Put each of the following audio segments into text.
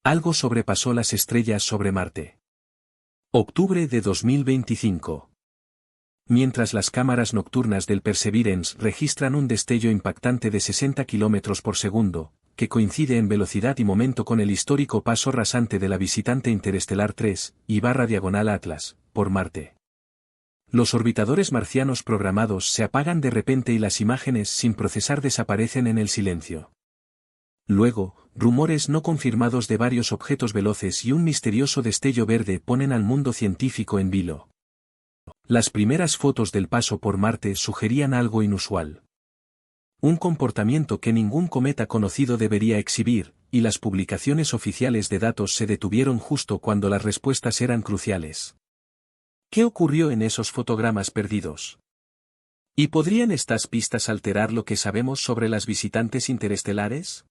Algo sobrepasó las estrellas sobre Marte. Octubre de 2025. Mientras las cámaras nocturnas del Perseverance registran un destello impactante de 60 km por segundo, que coincide en velocidad y momento con el histórico paso rasante de la visitante interestelar 3/Atlas, por Marte. Los orbitadores marcianos programados se apagan de repente y las imágenes sin procesar desaparecen en el silencio. Luego, rumores no confirmados de varios objetos veloces y un misterioso destello verde ponen al mundo científico en vilo. Las primeras fotos del paso por Marte sugerían algo inusual. Un comportamiento que ningún cometa conocido debería exhibir, y las publicaciones oficiales de datos se detuvieron justo cuando las respuestas eran cruciales. ¿Qué ocurrió en esos fotogramas perdidos? ¿Y podrían estas pistas alterar lo que sabemos sobre las visitantes interestelares?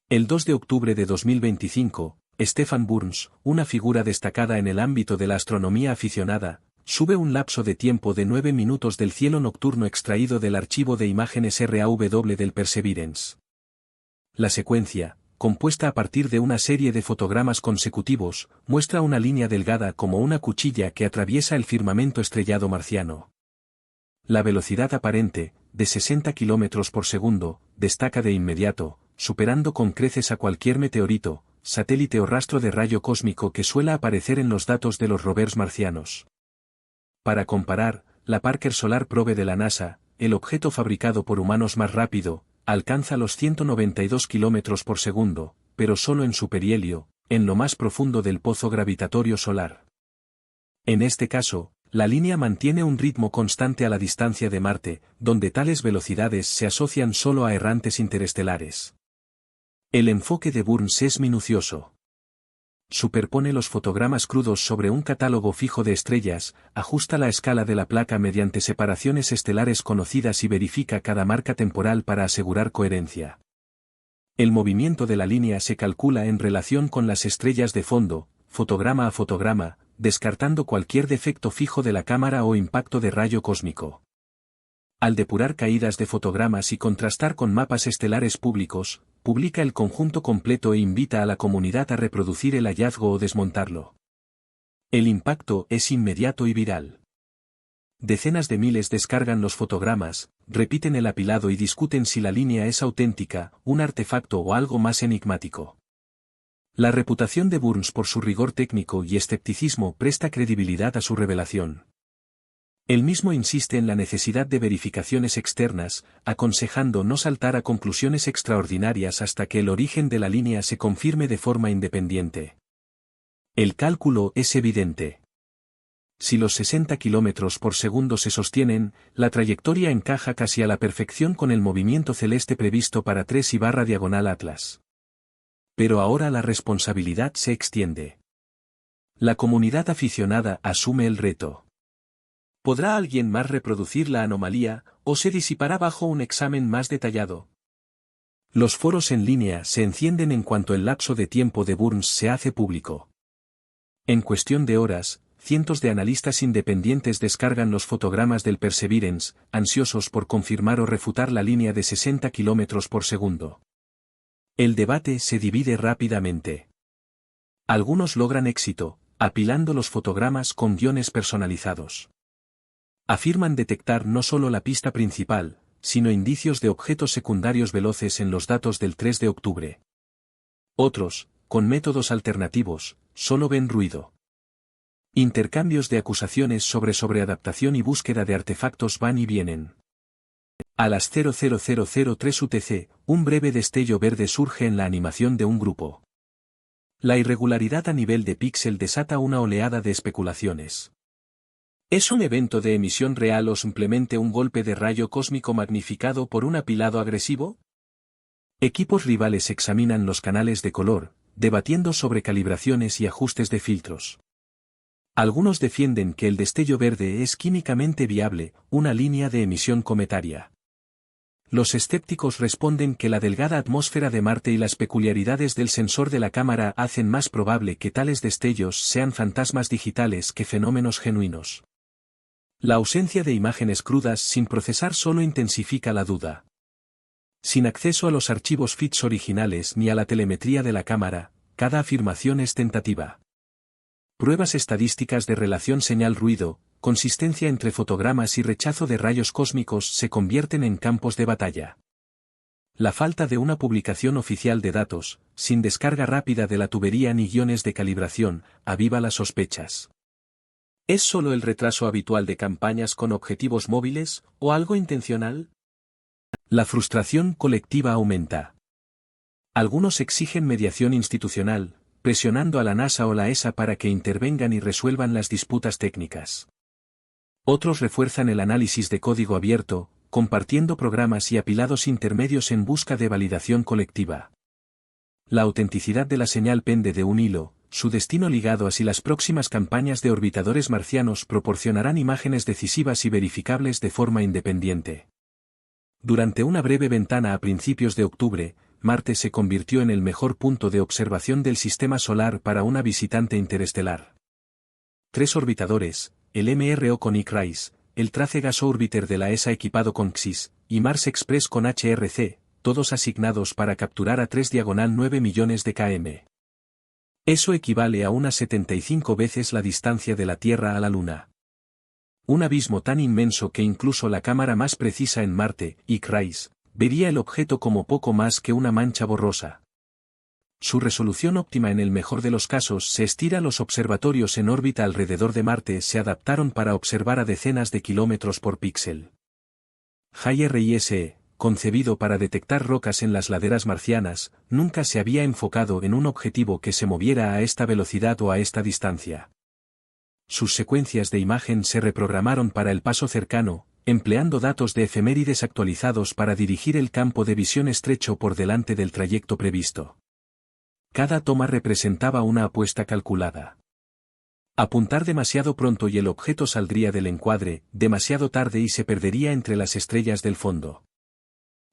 El 2 de octubre de 2025, Stephan Burns, una figura destacada en el ámbito de la astronomía aficionada, sube un lapso de tiempo de 9 minutos del cielo nocturno extraído del archivo de imágenes RAW del Perseverance. La secuencia, compuesta a partir de una serie de fotogramas consecutivos, muestra una línea delgada como una cuchilla que atraviesa el firmamento estrellado marciano. La velocidad aparente, de 60 km por segundo, destaca de inmediato, superando con creces a cualquier meteorito, satélite o rastro de rayo cósmico que suela aparecer en los datos de los rovers marcianos. Para comparar, la Parker Solar Probe de la NASA, el objeto fabricado por humanos más rápido, alcanza los 192 km por segundo, pero solo en superhelio, en lo más profundo del pozo gravitatorio solar. En este caso, la línea mantiene un ritmo constante a la distancia de Marte, donde tales velocidades se asocian solo a errantes interestelares. El enfoque de Burns es minucioso. Superpone los fotogramas crudos sobre un catálogo fijo de estrellas, ajusta la escala de la placa mediante separaciones estelares conocidas y verifica cada marca temporal para asegurar coherencia. El movimiento de la línea se calcula en relación con las estrellas de fondo, fotograma a fotograma, descartando cualquier defecto fijo de la cámara o impacto de rayo cósmico. Al depurar caídas de fotogramas y contrastar con mapas estelares públicos, publica el conjunto completo e invita a la comunidad a reproducir el hallazgo o desmontarlo. El impacto es inmediato y viral. Decenas de miles descargan los fotogramas, repiten el apilado y discuten si la línea es auténtica, un artefacto o algo más enigmático. La reputación de Burns por su rigor técnico y escepticismo presta credibilidad a su revelación. Él mismo insiste en la necesidad de verificaciones externas, aconsejando no saltar a conclusiones extraordinarias hasta que el origen de la línea se confirme de forma independiente. El cálculo es evidente. Si los 60 km por segundo se sostienen, la trayectoria encaja casi a la perfección con el movimiento celeste previsto para 3/Atlas. Pero ahora la responsabilidad se extiende. La comunidad aficionada asume el reto. ¿Podrá alguien más reproducir la anomalía, o se disipará bajo un examen más detallado? Los foros en línea se encienden en cuanto el lapso de tiempo de Burns se hace público. En cuestión de horas, cientos de analistas independientes descargan los fotogramas del Perseverance, ansiosos por confirmar o refutar la línea de 60 km por segundo. El debate se divide rápidamente. Algunos logran éxito, apilando los fotogramas con guiones personalizados. Afirman detectar no solo la pista principal, sino indicios de objetos secundarios veloces en los datos del 3 de octubre. Otros, con métodos alternativos, solo ven ruido. Intercambios de acusaciones sobre sobreadaptación y búsqueda de artefactos van y vienen. A las 00:03 UTC, un breve destello verde surge en la animación de un grupo. La irregularidad a nivel de píxel desata una oleada de especulaciones. ¿Es un evento de emisión real o simplemente un golpe de rayo cósmico magnificado por un apilado agresivo? Equipos rivales examinan los canales de color, debatiendo sobre calibraciones y ajustes de filtros. Algunos defienden que el destello verde es químicamente viable, una línea de emisión cometaria. Los escépticos responden que la delgada atmósfera de Marte y las peculiaridades del sensor de la cámara hacen más probable que tales destellos sean fantasmas digitales que fenómenos genuinos. La ausencia de imágenes crudas sin procesar solo intensifica la duda. Sin acceso a los archivos FITS originales ni a la telemetría de la cámara, cada afirmación es tentativa. Pruebas estadísticas de relación señal-ruido, consistencia entre fotogramas y rechazo de rayos cósmicos se convierten en campos de batalla. La falta de una publicación oficial de datos, sin descarga rápida de la tubería ni guiones de calibración, aviva las sospechas. ¿Es solo el retraso habitual de campañas con objetivos móviles, o algo intencional? La frustración colectiva aumenta. Algunos exigen mediación institucional, presionando a la NASA o la ESA para que intervengan y resuelvan las disputas técnicas. Otros refuerzan el análisis de código abierto, compartiendo programas y apilados intermedios en busca de validación colectiva. La autenticidad de la señal pende de un hilo, su destino ligado a si las próximas campañas de orbitadores marcianos proporcionarán imágenes decisivas y verificables de forma independiente. Durante una breve ventana a principios de octubre, Marte se convirtió en el mejor punto de observación del sistema solar para una visitante interestelar. 3 orbitadores, el MRO con ICRISE, el Trace Gas Orbiter de la ESA equipado con XIS, y Mars Express con HRC, todos asignados para capturar a 3,9 millones de km. Eso equivale a unas 75 veces la distancia de la Tierra a la Luna. Un abismo tan inmenso que incluso la cámara más precisa en Marte, ICRISE, vería el objeto como poco más que una mancha borrosa. Su resolución óptima en el mejor de los casos se estira. Los observatorios en órbita alrededor de Marte se adaptaron para observar a decenas de kilómetros por píxel. HIRISE, concebido para detectar rocas en las laderas marcianas, nunca se había enfocado en un objetivo que se moviera a esta velocidad o a esta distancia. Sus secuencias de imagen se reprogramaron para el paso cercano, empleando datos de efemérides actualizados para dirigir el campo de visión estrecho por delante del trayecto previsto. Cada toma representaba una apuesta calculada. Apuntar demasiado pronto y el objeto saldría del encuadre, demasiado tarde y se perdería entre las estrellas del fondo.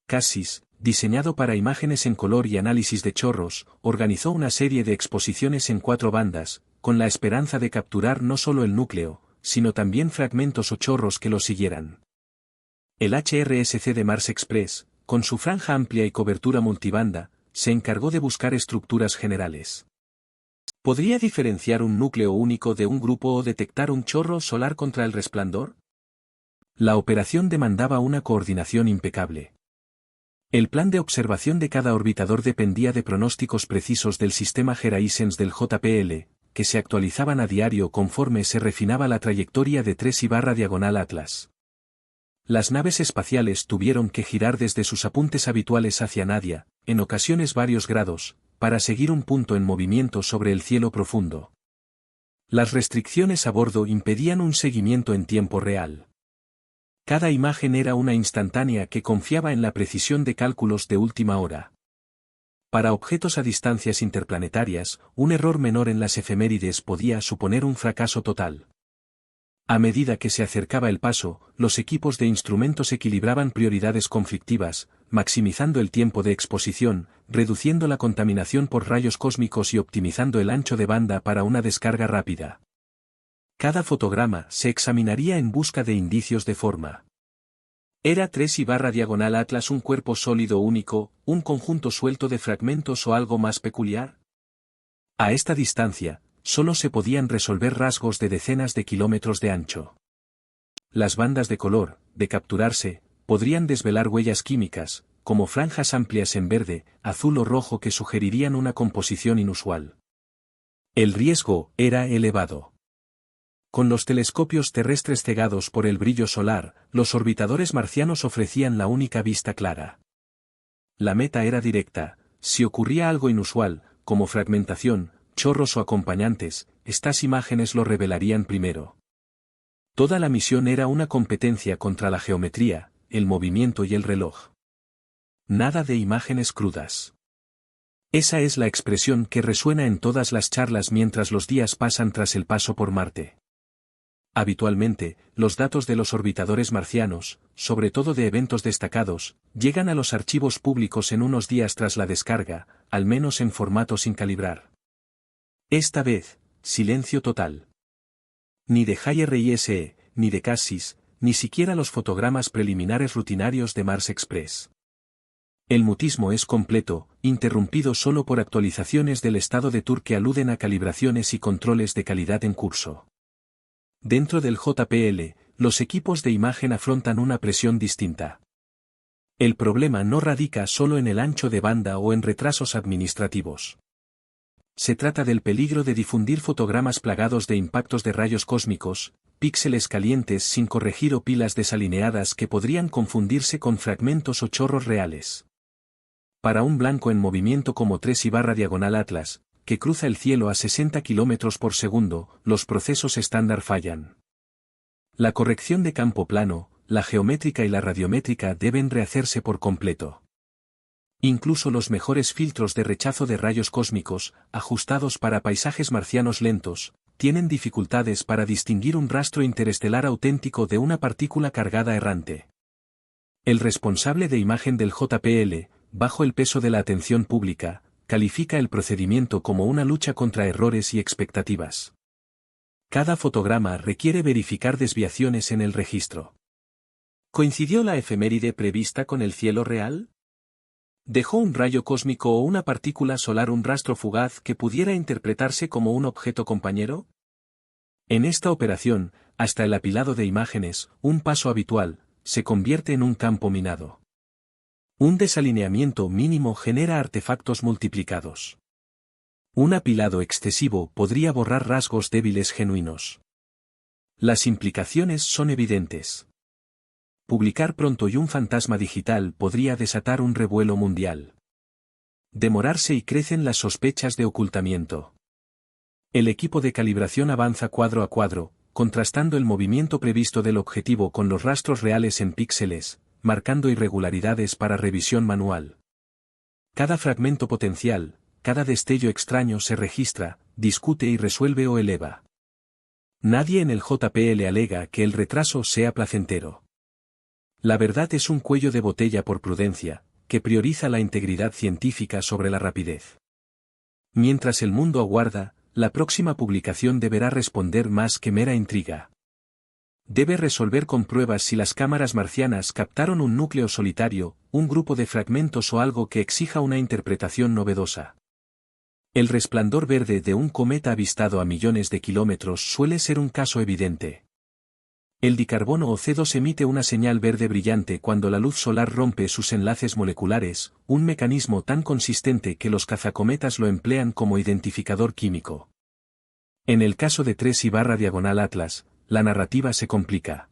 CASIS, diseñado para imágenes en color y análisis de chorros, organizó una serie de exposiciones en 4 bandas, con la esperanza de capturar no solo el núcleo, sino también fragmentos o chorros que lo siguieran. El HRSC de Mars Express, con su franja amplia y cobertura multibanda, se encargó de buscar estructuras generales. ¿Podría diferenciar un núcleo único de un grupo o detectar un chorro solar contra el resplandor? La operación demandaba una coordinación impecable. El plan de observación de cada orbitador dependía de pronósticos precisos del sistema Geraisens del JPL, que se actualizaban a diario conforme se refinaba la trayectoria de 3/Atlas. Las naves espaciales tuvieron que girar desde sus apuntes habituales hacia Nadia, en ocasiones varios grados, para seguir un punto en movimiento sobre el cielo profundo. Las restricciones a bordo impedían un seguimiento en tiempo real. Cada imagen era una instantánea que confiaba en la precisión de cálculos de última hora. Para objetos a distancias interplanetarias, un error menor en las efemérides podía suponer un fracaso total. A medida que se acercaba el paso, los equipos de instrumentos equilibraban prioridades conflictivas, maximizando el tiempo de exposición, reduciendo la contaminación por rayos cósmicos y optimizando el ancho de banda para una descarga rápida. Cada fotograma se examinaría en busca de indicios de forma. ¿Era 3/Atlas un cuerpo sólido único, un conjunto suelto de fragmentos o algo más peculiar? A esta distancia, solo se podían resolver rasgos de decenas de kilómetros de ancho. Las bandas de color, de capturarse, podrían desvelar huellas químicas, como franjas amplias en verde, azul o rojo que sugerirían una composición inusual. El riesgo era elevado. Con los telescopios terrestres cegados por el brillo solar, los orbitadores marcianos ofrecían la única vista clara. La meta era directa: si ocurría algo inusual, como fragmentación, chorros o acompañantes, estas imágenes lo revelarían primero. Toda la misión era una competencia contra la geometría, el movimiento y el reloj. Nada de imágenes crudas. Esa es la expresión que resuena en todas las charlas mientras los días pasan tras el paso por Marte. Habitualmente, los datos de los orbitadores marcianos, sobre todo de eventos destacados, llegan a los archivos públicos en unos días tras la descarga, al menos en formato sin calibrar. Esta vez, silencio total. Ni de HIRISE, ni de CASIS, ni siquiera los fotogramas preliminares rutinarios de Mars Express. El mutismo es completo, interrumpido solo por actualizaciones del estado de tour que aluden a calibraciones y controles de calidad en curso. Dentro del JPL, los equipos de imagen afrontan una presión distinta. El problema no radica solo en el ancho de banda o en retrasos administrativos. Se trata del peligro de difundir fotogramas plagados de impactos de rayos cósmicos, píxeles calientes sin corregir o pilas desalineadas que podrían confundirse con fragmentos o chorros reales. Para un blanco en movimiento como 3/diagonal Atlas, que cruza el cielo a 60 km por segundo, los procesos estándar fallan. La corrección de campo plano, la geométrica y la radiométrica deben rehacerse por completo. Incluso los mejores filtros de rechazo de rayos cósmicos, ajustados para paisajes marcianos lentos, tienen dificultades para distinguir un rastro interestelar auténtico de una partícula cargada errante. El responsable de imagen del JPL, bajo el peso de la atención pública, califica el procedimiento como una lucha contra errores y expectativas. Cada fotograma requiere verificar desviaciones en el registro. ¿Coincidió la efeméride prevista con el cielo real? ¿Dejó un rayo cósmico o una partícula solar un rastro fugaz que pudiera interpretarse como un objeto compañero? En esta operación, hasta el apilado de imágenes, un paso habitual, se convierte en un campo minado. Un desalineamiento mínimo genera artefactos multiplicados. Un apilado excesivo podría borrar rasgos débiles genuinos. Las implicaciones son evidentes. Publicar pronto y un fantasma digital podría desatar un revuelo mundial. Demorarse y crecen las sospechas de ocultamiento. El equipo de calibración avanza cuadro a cuadro, contrastando el movimiento previsto del objetivo con los rastros reales en píxeles, marcando irregularidades para revisión manual. Cada fragmento potencial, cada destello extraño se registra, discute y resuelve o eleva. Nadie en el JPL alega que el retraso sea placentero. La verdad es un cuello de botella por prudencia, que prioriza la integridad científica sobre la rapidez. Mientras el mundo aguarda, la próxima publicación deberá responder más que mera intriga. Debe resolver con pruebas si las cámaras marcianas captaron un núcleo solitario, un grupo de fragmentos o algo que exija una interpretación novedosa. El resplandor verde de un cometa avistado a millones de kilómetros suele ser un caso evidente. El dicarbono o C2 emite una señal verde brillante cuando la luz solar rompe sus enlaces moleculares, un mecanismo tan consistente que los cazacometas lo emplean como identificador químico. En el caso de 3/diagonal Atlas, la narrativa se complica.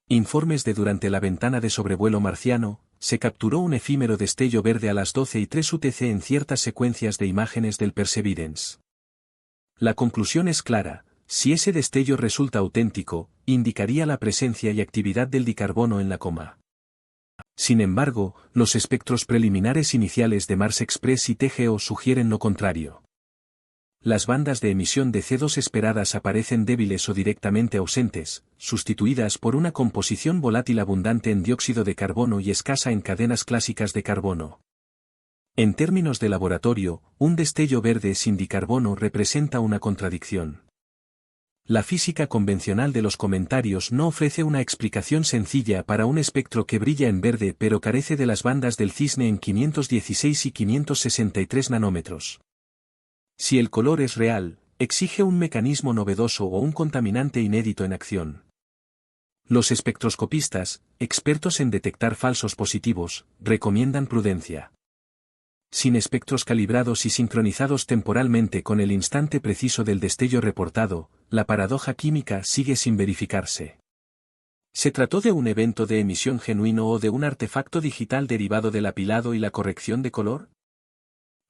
Informes de durante la ventana de sobrevuelo marciano, se capturó un efímero destello verde a las 12:03 UTC en ciertas secuencias de imágenes del Perseverance. La conclusión es clara. Si ese destello resulta auténtico, indicaría la presencia y actividad del dicarbono en la coma. Sin embargo, los espectros preliminares iniciales de Mars Express y TGO sugieren lo contrario. Las bandas de emisión de C2 esperadas aparecen débiles o directamente ausentes, sustituidas por una composición volátil abundante en dióxido de carbono y escasa en cadenas clásicas de carbono. En términos de laboratorio, un destello verde sin dicarbono representa una contradicción. La física convencional de los comentarios no ofrece una explicación sencilla para un espectro que brilla en verde pero carece de las bandas del cisne en 516 y 563 nanómetros. Si el color es real, exige un mecanismo novedoso o un contaminante inédito en acción. Los espectroscopistas, expertos en detectar falsos positivos, recomiendan prudencia. Sin espectros calibrados y sincronizados temporalmente con el instante preciso del destello reportado, la paradoja química sigue sin verificarse. ¿Se trató de un evento de emisión genuino o de un artefacto digital derivado del apilado y la corrección de color?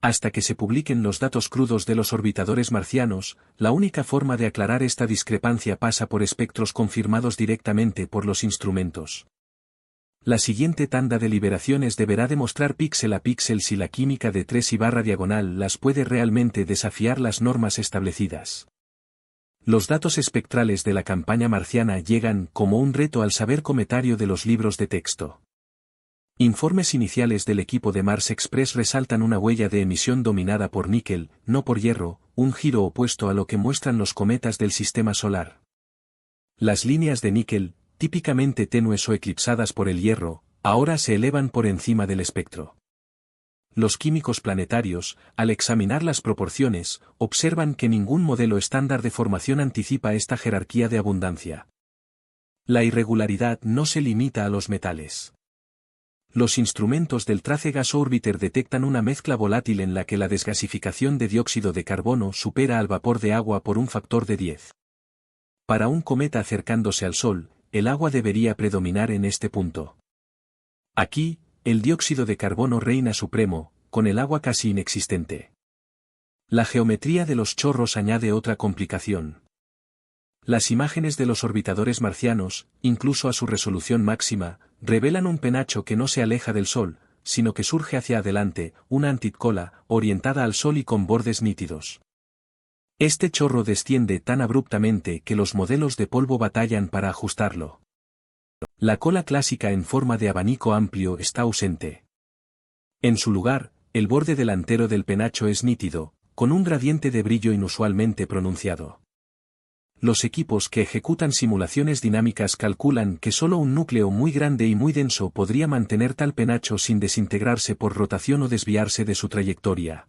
Hasta que se publiquen los datos crudos de los orbitadores marcianos, la única forma de aclarar esta discrepancia pasa por espectros confirmados directamente por los instrumentos. La siguiente tanda de liberaciones deberá demostrar píxel a píxel si la química de 3/diagonal las puede realmente desafiar las normas establecidas. Los datos espectrales de la campaña marciana llegan como un reto al saber cometario de los libros de texto. Informes iniciales del equipo de Mars Express resaltan una huella de emisión dominada por níquel, no por hierro, un giro opuesto a lo que muestran los cometas del sistema solar. Las líneas de níquel, típicamente tenues o eclipsadas por el hierro, ahora se elevan por encima del espectro. Los químicos planetarios, al examinar las proporciones, observan que ningún modelo estándar de formación anticipa esta jerarquía de abundancia. La irregularidad no se limita a los metales. Los instrumentos del Trace Gas Orbiter detectan una mezcla volátil en la que la desgasificación de dióxido de carbono supera al vapor de agua por un factor de 10. Para un cometa acercándose al Sol, el agua debería predominar en este punto. Aquí, el dióxido de carbono reina supremo, con el agua casi inexistente. La geometría de los chorros añade otra complicación. Las imágenes de los orbitadores marcianos, incluso a su resolución máxima, revelan un penacho que no se aleja del Sol, sino que surge hacia adelante, una anticola, orientada al Sol y con bordes nítidos. Este chorro desciende tan abruptamente que los modelos de polvo batallan para ajustarlo. La cola clásica en forma de abanico amplio está ausente. En su lugar, el borde delantero del penacho es nítido, con un gradiente de brillo inusualmente pronunciado. Los equipos que ejecutan simulaciones dinámicas calculan que solo un núcleo muy grande y muy denso podría mantener tal penacho sin desintegrarse por rotación o desviarse de su trayectoria.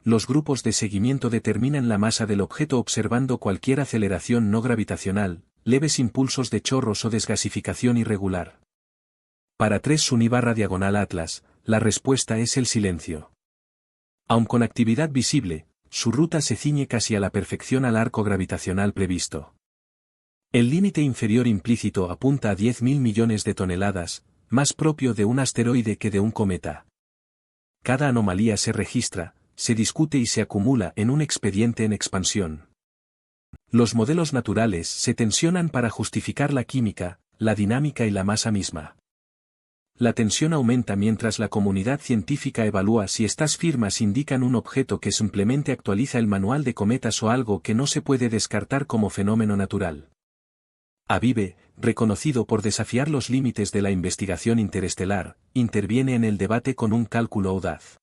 Los grupos de seguimiento determinan la masa del objeto observando cualquier aceleración no gravitacional, leves impulsos de chorros o desgasificación irregular. Para 3 Sun/Atlas, la respuesta es el silencio. Aun con actividad visible, su ruta se ciñe casi a la perfección al arco gravitacional previsto. El límite inferior implícito apunta a 10.000 millones de toneladas, más propio de un asteroide que de un cometa. Cada anomalía se registra, se discute y se acumula en un expediente en expansión. Los modelos naturales se tensionan para justificar la química, la dinámica y la masa misma. La tensión aumenta mientras la comunidad científica evalúa si estas firmas indican un objeto que simplemente actualiza el manual de cometas o algo que no se puede descartar como fenómeno natural. Avive, reconocido por desafiar los límites de la investigación interestelar, interviene en el debate con un cálculo audaz.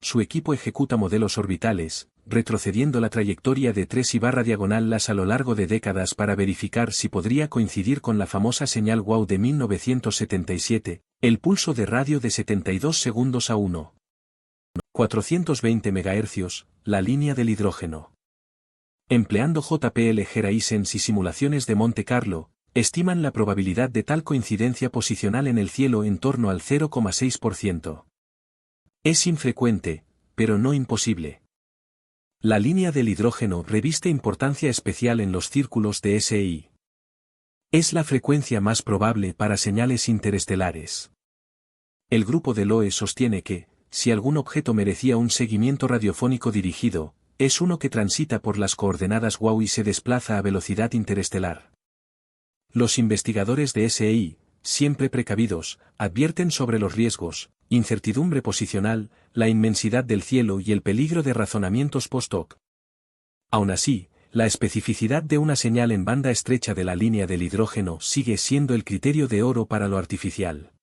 Su equipo ejecuta modelos orbitales, retrocediendo la trayectoria de 3/las a lo largo de décadas para verificar si podría coincidir con la famosa señal WOW de 1977, el pulso de radio de 72 segundos a 1,420 MHz, la línea del hidrógeno. Empleando JPL Geraisens y simulaciones de Monte Carlo, estiman la probabilidad de tal coincidencia posicional en el cielo en torno al 0,6%. Es infrecuente, pero no imposible. La línea del hidrógeno reviste importancia especial en los círculos de SI. Es la frecuencia más probable para señales interestelares. El grupo de Loe sostiene que, si algún objeto merecía un seguimiento radiofónico dirigido, es uno que transita por las coordenadas WOW y se desplaza a velocidad interestelar. Los investigadores de SI, siempre precavidos, advierten sobre los riesgos, incertidumbre posicional, la inmensidad del cielo y el peligro de razonamientos post-hoc. Aún así, la especificidad de una señal en banda estrecha de la línea del hidrógeno sigue siendo el criterio de oro para lo artificial.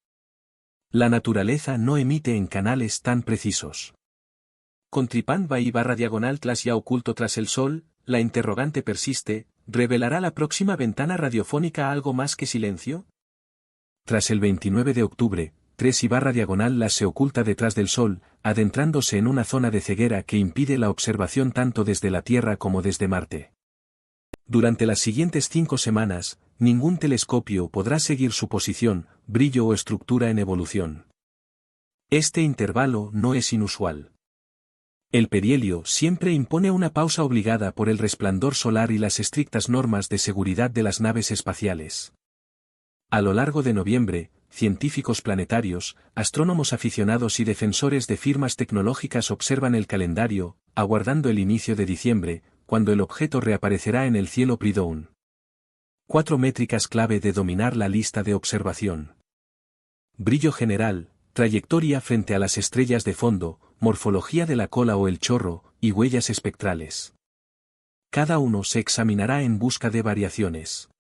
La naturaleza no emite en canales tan precisos. Con Tripand y/Tlas ya oculto tras el Sol, la interrogante persiste, ¿revelará la próxima ventana radiofónica algo más que silencio? Tras el 29 de octubre, 3/Las se oculta detrás del Sol, adentrándose en una zona de ceguera que impide la observación tanto desde la Tierra como desde Marte. Durante las siguientes 5 semanas, ningún telescopio podrá seguir su posición, brillo o estructura en evolución. Este intervalo no es inusual. El perihelio siempre impone una pausa obligada por el resplandor solar y las estrictas normas de seguridad de las naves espaciales. A lo largo de noviembre, científicos planetarios, astrónomos aficionados y defensores de firmas tecnológicas observan el calendario, aguardando el inicio de diciembre, cuando el objeto reaparecerá en el cielo Prydhoun. 4 métricas clave de dominar la lista de observación. Brillo general, trayectoria frente a las estrellas de fondo, morfología de la cola o el chorro, y huellas espectrales. Cada uno se examinará en busca de variaciones.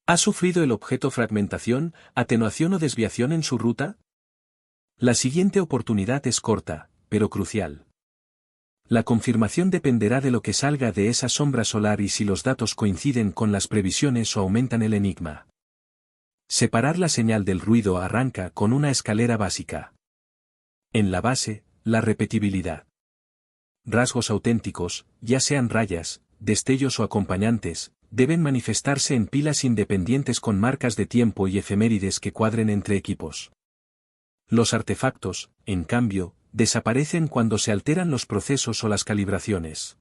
¿Ha sufrido el objeto fragmentación, atenuación o desviación en su ruta? La siguiente oportunidad es corta, pero crucial. La confirmación dependerá de lo que salga de esa sombra solar y si los datos coinciden con las previsiones o aumentan el enigma. Separar la señal del ruido arranca con una escalera básica. En la base, la repetibilidad. Rasgos auténticos, ya sean rayas, destellos o acompañantes, deben manifestarse en pilas independientes con marcas de tiempo y efemérides que cuadren entre equipos. Los artefactos, en cambio, desaparecen cuando se alteran los procesos o las calibraciones.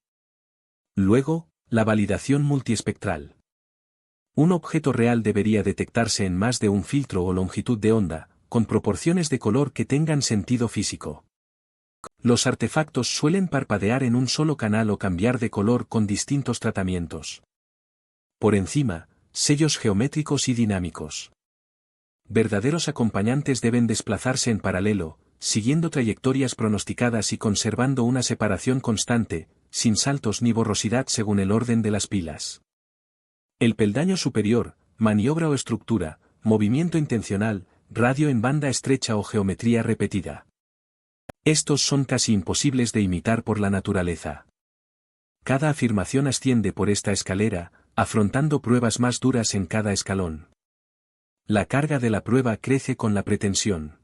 Luego, la validación multiespectral. Un objeto real debería detectarse en más de un filtro o longitud de onda, con proporciones de color que tengan sentido físico. Los artefactos suelen parpadear en un solo canal o cambiar de color con distintos tratamientos. Por encima, sellos geométricos y dinámicos. Verdaderos acompañantes deben desplazarse en paralelo, siguiendo trayectorias pronosticadas y conservando una separación constante, sin saltos ni borrosidad según el orden de las pilas. El peldaño superior, maniobra o estructura, movimiento intencional, radio en banda estrecha o geometría repetida. Estos son casi imposibles de imitar por la naturaleza. Cada afirmación asciende por esta escalera, afrontando pruebas más duras en cada escalón. La carga de la prueba crece con la pretensión.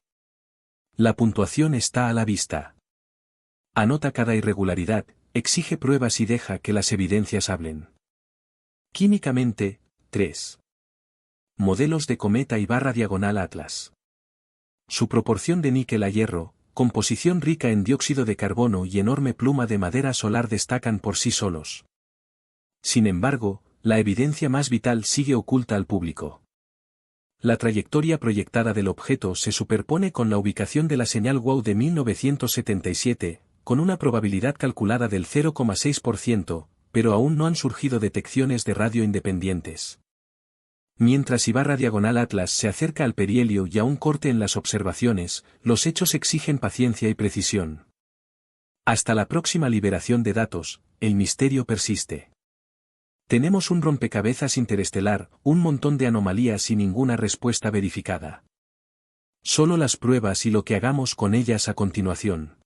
La puntuación está a la vista. Anota cada irregularidad, exige pruebas y deja que las evidencias hablen. Químicamente, 3. Modelos de cometa y barra diagonal Atlas. Su proporción de níquel a hierro, composición rica en dióxido de carbono y enorme pluma de madera solar destacan por sí solos. Sin embargo, la evidencia más vital sigue oculta al público. La trayectoria proyectada del objeto se superpone con la ubicación de la señal WOW de 1977, con una probabilidad calculada del 0,6%, pero aún no han surgido detecciones de radio independientes. Mientras Ibarra Diagonal Atlas se acerca al perihelio y a un corte en las observaciones, los hechos exigen paciencia y precisión. Hasta la próxima liberación de datos, el misterio persiste. Tenemos un rompecabezas interestelar, un montón de anomalías y ninguna respuesta verificada. Solo las pruebas y lo que hagamos con ellas a continuación.